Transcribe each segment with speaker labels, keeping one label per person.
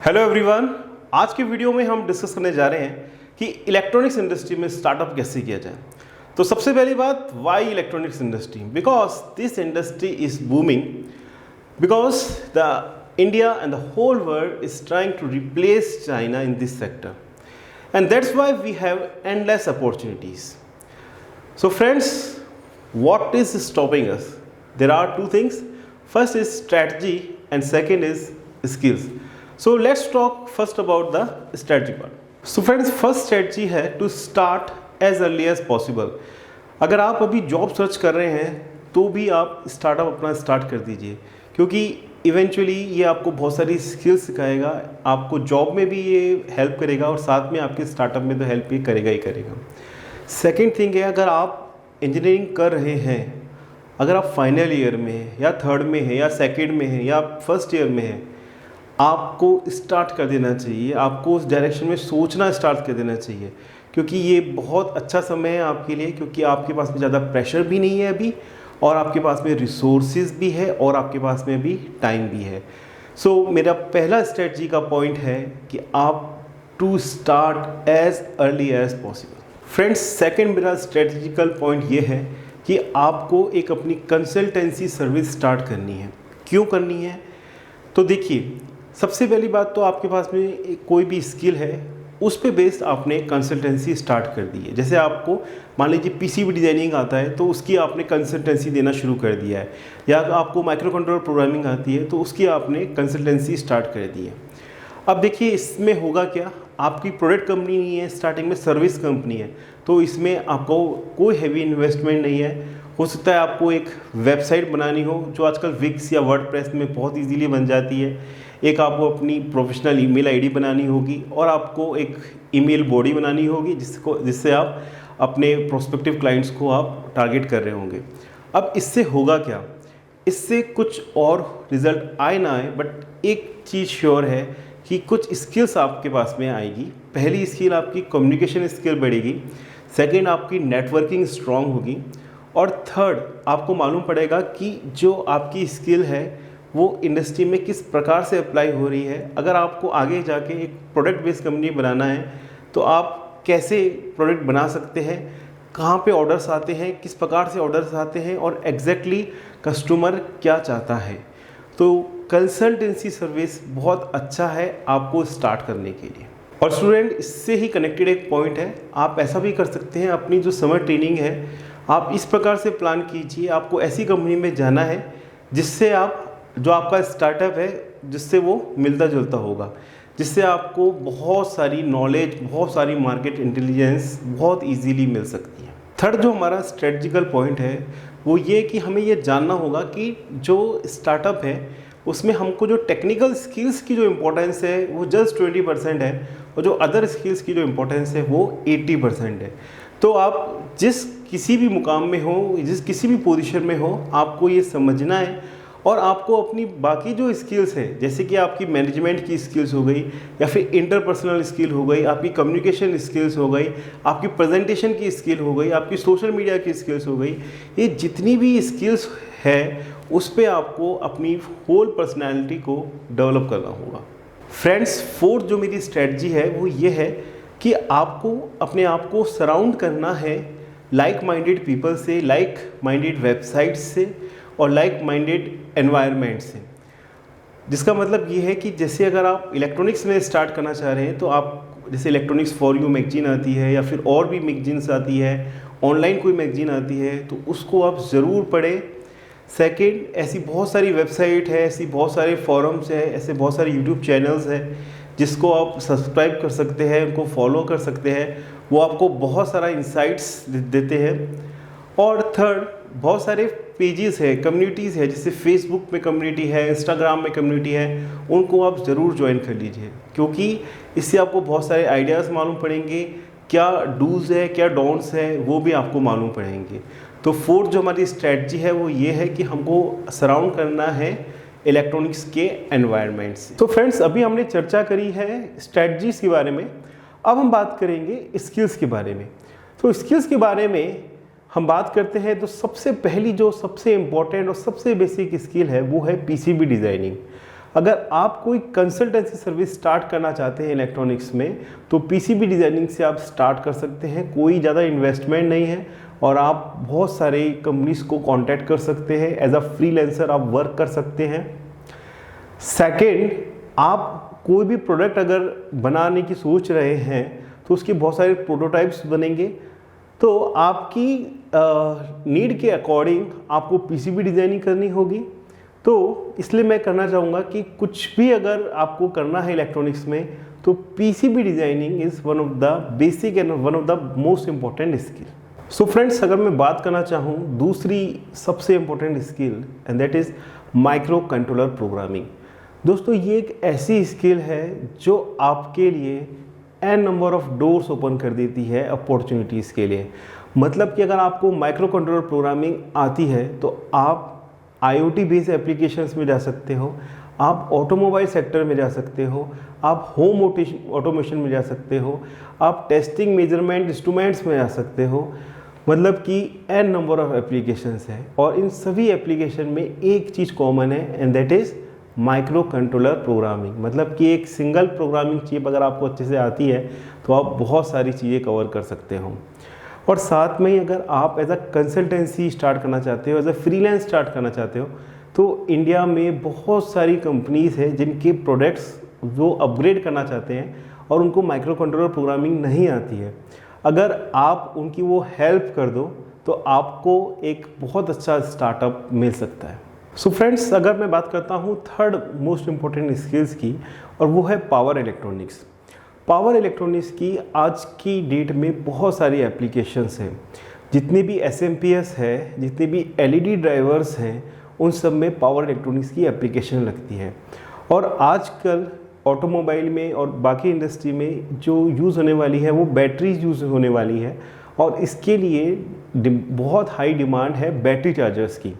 Speaker 1: Hello everyone, आज की video में हम डिस्कस करने जा रहे हैं कि इलेक्ट्रॉनिक्स इंडस्ट्री में स्टार्टअप कैसे किया जाए। तो सबसे पहली बात, why electronics industry? Because this industry is booming, because the India and the whole world is trying to replace China in this sector and that's why we have endless opportunities. So friends, what is stopping us? There are two things. First is strategy and second is skills. So let's talk first about the strategy part. So friends, first strategy है to start as early as possible. अगर आप अभी job search कर रहे हैं तो भी आप स्टार्टअप अपना स्टार्ट कर दीजिए, क्योंकि इवेंचुअली ये आपको बहुत सारी स्किल्स सिखाएगा, आपको जॉब में भी ये हेल्प करेगा और साथ में आपके स्टार्टअप में तो हेल्प ये करेगा ही करेगा। सेकेंड थिंग है, अगर आप इंजीनियरिंग कर रहे हैं, अगर आप फाइनल ईयर में हैं या थर्ड में हैं या सेकंड में हैं या फर्स्ट ईयर में हैं, आपको स्टार्ट कर देना चाहिए, आपको उस डायरेक्शन में सोचना स्टार्ट कर देना चाहिए, क्योंकि ये बहुत अच्छा समय है आपके लिए, क्योंकि आपके पास में ज़्यादा प्रेशर भी नहीं है अभी और आपके पास में रिसोर्सेज भी है और आपके पास में भी टाइम भी है। सो मेरा पहला स्ट्रेटजी का पॉइंट है कि आप to start as early as possible. Friends, second मेरा स्ट्रेटजिकल पॉइंट ये है कि आपको एक अपनी कंसल्टेंसी सर्विस स्टार्ट करनी है। क्यों करनी है? तो देखिए, सबसे पहली बात तो आपके पास में कोई भी स्किल है उस पे बेस्ड आपने कंसल्टेंसी स्टार्ट कर दी है। जैसे आपको मान लीजिए पीसीबी डिज़ाइनिंग आता है तो उसकी आपने कंसल्टेंसी देना शुरू कर दिया है, या आपको माइक्रो कंट्रोलर प्रोग्रामिंग आती है तो उसकी आपने कंसल्टेंसी स्टार्ट कर दी है। अब देखिए, इसमें होगा क्या, आपकी प्रोडक्ट कंपनी नहीं है, स्टार्टिंग में सर्विस कंपनी है, तो इसमें आपको कोई हैवी इन्वेस्टमेंट नहीं है। हो सकता है आपको एक वेबसाइट बनानी हो जो आजकल विक्स या वर्डप्रेस में बहुत इजीली बन जाती है, एक आपको अपनी प्रोफेशनल ईमेल आईडी बनानी होगी और आपको एक ईमेल बॉडी बनानी होगी जिससे आप अपने प्रोस्पेक्टिव क्लाइंट्स को आप टारगेट कर रहे होंगे। अब इससे होगा क्या, इससे कुछ और रिजल्ट आए ना आए, बट एक चीज़ श्योर है कि कुछ स्किल्स आपके पास में आएगी। पहली स्किल आपकी कम्युनिकेशन स्किल बढ़ेगी, सेकंड आपकी नेटवर्किंग स्ट्रांग होगी और थर्ड आपको मालूम पड़ेगा कि जो आपकी स्किल है वो इंडस्ट्री में किस प्रकार से अप्लाई हो रही है। अगर आपको आगे जाके एक प्रोडक्ट बेस्ड कंपनी बनाना है तो आप कैसे प्रोडक्ट बना सकते हैं, कहाँ पे ऑर्डर्स आते हैं, किस प्रकार से ऑर्डर्स आते हैं और एग्जैक्टली कस्टमर क्या चाहता है। तो कंसल्टेंसी सर्विस बहुत अच्छा है आपको स्टार्ट करने के लिए। और स्टूडेंट, इससे ही कनेक्टेड एक पॉइंट है, आप ऐसा भी कर सकते हैं, अपनी जो समर ट्रेनिंग है आप इस प्रकार से प्लान कीजिए, आपको ऐसी कंपनी में जाना है जिससे आप जो आपका स्टार्टअप है जिससे वो मिलता जुलता होगा, जिससे आपको बहुत सारी नॉलेज, बहुत सारी मार्केट इंटेलिजेंस बहुत ईजीली मिल सकती है। थर्ड जो हमारा स्ट्रेटजिकल पॉइंट है वो ये कि हमें ये जानना होगा कि जो स्टार्टअप है उसमें हमको जो टेक्निकल स्किल्स की जो इम्पोर्टेंस है वो जस्ट 20% है और जो अदर स्किल्स की जो इम्पोर्टेंस है वो 80% है। तो आप जिस किसी भी मुकाम में हो, जिस किसी भी पोजीशन में हो, आपको ये समझना है और आपको अपनी बाकी जो स्किल्स है, जैसे कि आपकी मैनेजमेंट की स्किल्स हो गई या फिर इंटरपर्सनल स्किल हो गई, आपकी कम्युनिकेशन स्किल्स हो गई, आपकी प्रेजेंटेशन की स्किल हो गई, आपकी सोशल मीडिया की स्किल्स हो गई, ये जितनी भी स्किल्स है उस पे आपको अपनी होल पर्सनैलिटी को डेवलप करना होगा। फ्रेंड्स, फोर्थ जो मेरी स्ट्रेटजी है वो ये है कि आपको अपने आप को सराउंड करना है लाइक माइंडेड पीपल से, लाइक माइंडेड वेबसाइट्स से और लाइक माइंडेड एनवायरनमेंट से। जिसका मतलब ये है कि जैसे अगर आप इलेक्ट्रॉनिक्स में स्टार्ट करना चाह रहे हैं तो आप जैसे इलेक्ट्रॉनिक्स फॉर यू मैगजीन आती है या फिर और भी मैगजीन्स आती है, ऑनलाइन कोई मैगजीन आती है तो उसको आप ज़रूर पढ़ें। सेकंड, ऐसी बहुत सारी वेबसाइट है, ऐसी बहुत सारे फॉरम्स हैं, ऐसे बहुत सारे यूट्यूब चैनल्स हैं जिसको आप सब्सक्राइब कर सकते हैं, उनको फॉलो कर सकते हैं, वो आपको बहुत सारा इंसाइट्स देते हैं। और थर्ड, बहुत सारे पेजेस है, कम्युनिटीज़ है, जैसे फेसबुक में कम्युनिटी है, इंस्टाग्राम में कम्युनिटी है, उनको आप ज़रूर ज्वाइन कर लीजिए, क्योंकि इससे आपको बहुत सारे आइडियाज़ मालूम पड़ेंगे, क्या डूज़ है क्या डोंट्स है वो भी आपको मालूम पड़ेंगे। तो फोर्थ जो हमारी स्ट्रेटजी है वो ये है कि हमको सराउंड करना है इलेक्ट्रॉनिक्स के एनवायरनमेंट से। तो फ्रेंड्स, अभी हमने चर्चा करी है स्ट्रेटजीज के बारे में, अब हम बात करेंगे स्किल्स के बारे में। तो स्किल्स के बारे में हम बात करते हैं तो सबसे पहली जो सबसे इम्पोर्टेंट और सबसे बेसिक स्किल है वो है पीसीबी डिज़ाइनिंग। अगर आप कोई कंसल्टेंसी सर्विस स्टार्ट करना चाहते हैं इलेक्ट्रॉनिक्स में, तो पीसीबी डिज़ाइनिंग से आप स्टार्ट कर सकते हैं। कोई ज़्यादा इन्वेस्टमेंट नहीं है और आप बहुत सारे कंपनीज को कांटेक्ट कर सकते हैं। एज अ फ्रीलांसर आप वर्क कर सकते हैं। सेकेंड, आप कोई भी प्रोडक्ट अगर बनाने की सोच रहे हैं तो उसके बहुत सारे प्रोटोटाइप्स बनेंगे। तो आपकी नीड के अकॉर्डिंग आपको पीसीबी डिज़ाइनिंग करनी होगी। तो इसलिए मैं करना चाहूँगा कि कुछ भी अगर आपको करना है इलेक्ट्रॉनिक्स में, तो PCB designing is one of the basic and one of the most important skill. So friends, अगर मैं बात करना चाहूँ दूसरी सबसे important skill, and that is micro controller programming. दोस्तों, ये एक ऐसी स्किल है जो आपके लिए an number of doors open कर देती है अपॉर्चुनिटीज़ के लिए। मतलब कि अगर आपको माइक्रो कंट्रोलर प्रोग्रामिंग आती है तो आप IoT बेस्ड एप्लीकेशंस में जा सकते हो, आप ऑटोमोबाइल सेक्टर में जा सकते हो, आप होम ऑटोमेशन में जा सकते हो, आप टेस्टिंग मेजरमेंट इंस्ट्रूमेंट्स में जा सकते हो। मतलब कि एन नंबर ऑफ एप्लीकेशंस है और इन सभी एप्लीकेशन में एक चीज़ कॉमन है, and that is micro controller programming. मतलब कि एक सिंगल प्रोग्रामिंग चिप अगर आपको अच्छे से आती है तो आप बहुत सारी चीज़ें कवर कर सकते हो। और साथ में ही अगर आप एज अ कंसल्टेंसी स्टार्ट करना चाहते हो, एज अ फ्रीलांस स्टार्ट करना चाहते हो, तो इंडिया में बहुत सारी कंपनीज हैं जिनके प्रोडक्ट्स वो अपग्रेड करना चाहते हैं और उनको माइक्रो कंट्रोलर प्रोग्रामिंग नहीं आती है। अगर आप उनकी वो हेल्प कर दो तो आपको एक बहुत अच्छा स्टार्टअप मिल सकता है। सो फ्रेंड्स, अगर मैं बात करता हूँ थर्ड मोस्ट इम्पोर्टेंट स्किल्स की, और वो है पावर इलेक्ट्रॉनिक्स। पावर इलेक्ट्रॉनिक्स की आज की डेट में बहुत सारी एप्लीकेशंस हैं। जितनी भी SMPS है, जितने भी LED ड्राइवर्स हैं, उन सब में पावर इलेक्ट्रॉनिक्स की एप्लीकेशन लगती है। और आजकल ऑटोमोबाइल में और बाकी इंडस्ट्री में जो यूज़ होने वाली है वो बैटरीज यूज़ होने वाली है, और इसके लिए बहुत हाई डिमांड है बैटरी चार्जर्स की।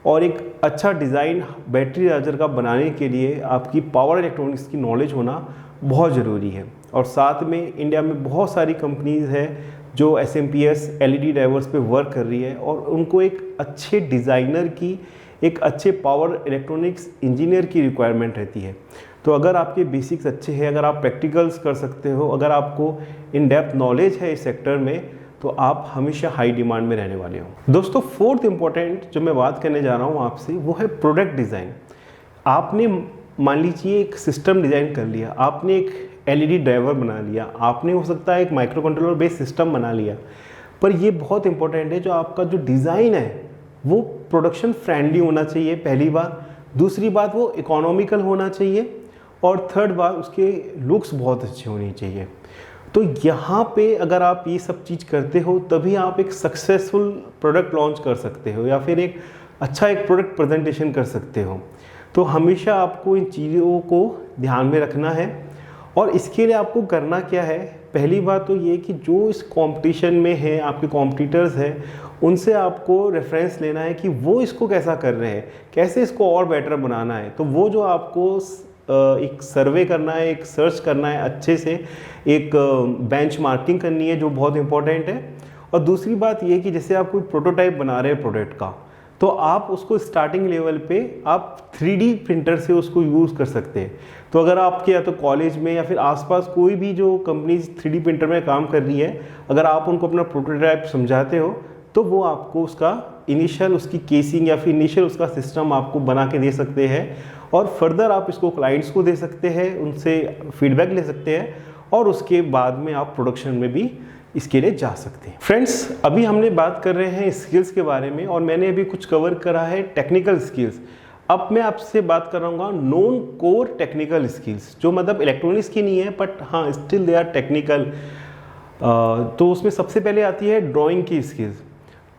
Speaker 1: और एक अच्छा डिज़ाइन बैटरी चार्जर का बनाने के लिए आपकी पावर इलेक्ट्रॉनिक्स की नॉलेज होना बहुत ज़रूरी है। और साथ में इंडिया में बहुत सारी कंपनीज़ हैं जो SMPS LED ड्राइवर्स पे वर्क कर रही है, और उनको एक अच्छे डिज़ाइनर की, एक अच्छे पावर इलेक्ट्रॉनिक्स इंजीनियर की रिक्वायरमेंट रहती है। तो अगर आपके बेसिक्स अच्छे हैं, अगर आप प्रैक्टिकल्स कर सकते हो, अगर आपको इन डेप्थ नॉलेज है इस सेक्टर में, तो आप हमेशा हाई डिमांड में रहने वाले हो। दोस्तों, फोर्थ इंपॉर्टेंट जो मैं बात करने जा रहा हूँ आपसे, वो है प्रोडक्ट डिज़ाइन। आपने मान लीजिए एक सिस्टम डिज़ाइन कर लिया, आपने एक LED ड्राइवर बना लिया, आपने हो सकता है एक माइक्रो कंट्रोलर बेस्ड सिस्टम बना लिया, पर ये बहुत इंपॉर्टेंट है जो आपका जो डिज़ाइन है वो प्रोडक्शन फ्रेंडली होना चाहिए, पहली बात। दूसरी बात, वो इकोनॉमिकल होना चाहिए, और थर्ड बात, उसके लुक्स बहुत अच्छे होने चाहिए। तो यहाँ पे अगर आप ये सब चीज़ करते हो तभी आप एक सक्सेसफुल प्रोडक्ट लॉन्च कर सकते हो, या फिर एक अच्छा एक प्रोडक्ट प्रेजेंटेशन कर सकते हो। तो हमेशा आपको इन चीज़ों को ध्यान में रखना है। और इसके लिए आपको करना क्या है, पहली बात तो ये कि जो इस कंपटीशन में है, आपके कॉम्पिटिटर्स हैं, उनसे आपको रेफरेंस लेना है कि वो इसको कैसा कर रहे हैं, कैसे इसको और बेटर बनाना है। तो वो जो आपको एक सर्वे करना है, एक सर्च करना है अच्छे से, एक बेंचमार्किंग करनी है जो बहुत इंपॉर्टेंट है। और दूसरी बात ये कि जैसे आप कोई प्रोटोटाइप बना रहे हैं प्रोडक्ट का, तो आप उसको स्टार्टिंग लेवल पे आप 3D प्रिंटर से उसको यूज़ कर सकते हैं। तो अगर आपके या तो कॉलेज में या फिर आसपास कोई भी जो कंपनी 3D प्रिंटर में काम कर रही है, अगर आप उनको अपना प्रोटोटाइप समझाते हो तो वो आपको उसका इनिशियल उसकी केसिंग या फिर इनिशियल उसका सिस्टम आपको बना के दे सकते हैं, और फर्दर आप इसको क्लाइंट्स को दे सकते हैं, उनसे फीडबैक ले सकते हैं, और उसके बाद में आप प्रोडक्शन में भी इसके लिए जा सकते हैं। फ्रेंड्स, अभी हमने बात कर रहे हैं स्किल्स के बारे में, और मैंने अभी कुछ कवर करा है टेक्निकल स्किल्स। अब मैं आपसे बात कराऊंगा नॉन कोर टेक्निकल स्किल्स, जो मतलब इलेक्ट्रॉनिक्स की नहीं है, बट हाँ स्टिल दे आर टेक्निकल। तो उसमें सबसे पहले आती है ड्राइंग की स्किल्स।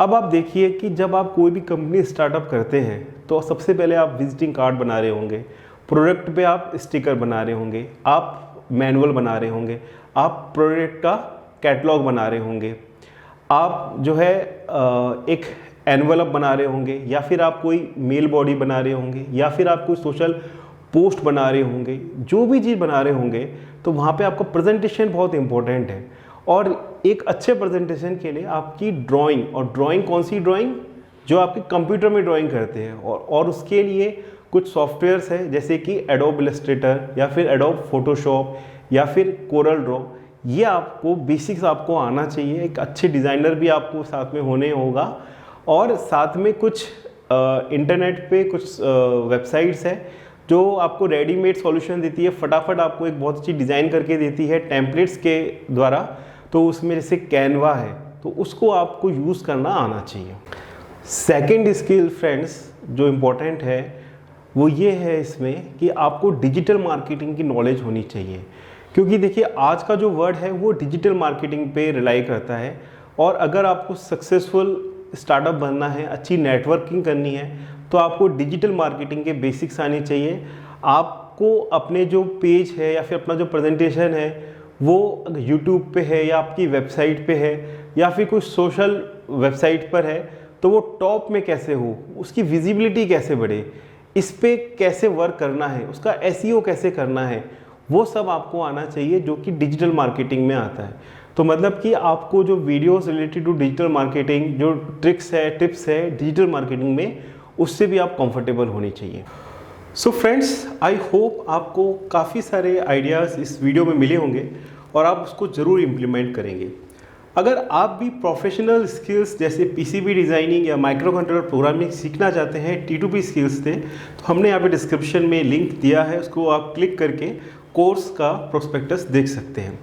Speaker 1: अब आप देखिए कि जब आप कोई भी कंपनी स्टार्टअप करते हैं तो सबसे पहले आप विजिटिंग कार्ड बना रहे होंगे, प्रोडक्ट पे आप स्टिकर बना रहे होंगे, आप मैनुअल बना रहे होंगे, आप प्रोडक्ट का कैटलॉग बना रहे होंगे, आप जो है एक एनवलप बना रहे होंगे, या फिर आप कोई मेल बॉडी बना रहे होंगे, या फिर आप कोई सोशल पोस्ट बना रहे होंगे। जो भी चीज़ बना रहे होंगे तो वहाँ पे आपका प्रेजेंटेशन बहुत इंपॉर्टेंट है। और एक अच्छे प्रेजेंटेशन के लिए आपकी ड्राइंग, और ड्राइंग कौन सी ड्राइंग, जो आपके कंप्यूटर में ड्राइंग करते हैं, और उसके लिए कुछ सॉफ्टवेयर्स हैं जैसे कि एडोब इलस्ट्रेटर या फिर एडोब फोटोशॉप या फिर कोरल ड्रॉ, ये आपको बेसिक्स आपको आना चाहिए। एक अच्छे डिज़ाइनर भी आपको साथ में होने होगा, और साथ में कुछ इंटरनेट पे कुछ वेबसाइट्स है जो आपको रेडीमेड सॉल्यूशन देती है, फटाफट आपको एक बहुत अच्छी डिज़ाइन करके देती है टेम्पलेट्स के द्वारा। तो उसमें जैसे कैनवा है, तो उसको आपको यूज़ करना आना चाहिए। सेकंड स्किल फ्रेंड्स जो इम्पोर्टेंट है वो ये है इसमें कि आपको डिजिटल मार्केटिंग की नॉलेज होनी चाहिए, क्योंकि देखिए आज का जो वर्ड है वो डिजिटल मार्केटिंग पे रिलाई करता है। और अगर आपको सक्सेसफुल स्टार्टअप बनना है, अच्छी नेटवर्किंग करनी है, तो आपको डिजिटल मार्केटिंग के बेसिक्स आने चाहिए। आपको अपने जो पेज है या फिर अपना जो प्रेजेंटेशन है वो यूट्यूब पे है या आपकी वेबसाइट पे है या फिर कुछ सोशल वेबसाइट पर है, तो वो टॉप में कैसे हो, उसकी विजिबिलिटी कैसे बढ़े, इस पे कैसे वर्क करना है, उसका एसईओ कैसे करना है, वो सब आपको आना चाहिए, जो कि डिजिटल मार्केटिंग में आता है। तो मतलब कि आपको जो videos related to digital marketing, जो ट्रिक्स है, टिप्स है डिजिटल मार्केटिंग में, उससे भी आप कंफर्टेबल होनी चाहिए। सो फ्रेंड्स, आई होप आपको काफ़ी सारे आइडियाज़ इस वीडियो में मिले होंगे और आप उसको ज़रूर इम्प्लीमेंट करेंगे। अगर आप भी प्रोफेशनल स्किल्स जैसे पीसीबी डिज़ाइनिंग या माइक्रो कंट्रोलर प्रोग्रामिंग सीखना चाहते हैं T2P स्किल्स से, तो हमने यहाँ पे डिस्क्रिप्शन में लिंक दिया है, उसको आप क्लिक करके कोर्स का प्रोस्पेक्टस देख सकते हैं।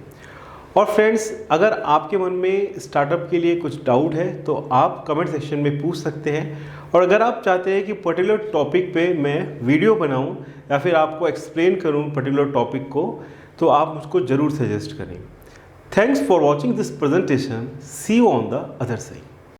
Speaker 1: और फ्रेंड्स, अगर आपके मन में स्टार्टअप के लिए कुछ डाउट है तो आप कमेंट सेक्शन में पूछ सकते हैं, और अगर आप चाहते हैं कि पर्टिकुलर टॉपिक पे मैं वीडियो बनाऊं या फिर आपको एक्सप्लेन करूं पर्टिकुलर टॉपिक को, तो आप मुझको ज़रूर सजेस्ट करें। Thanks for watching this presentation. See you on the other side.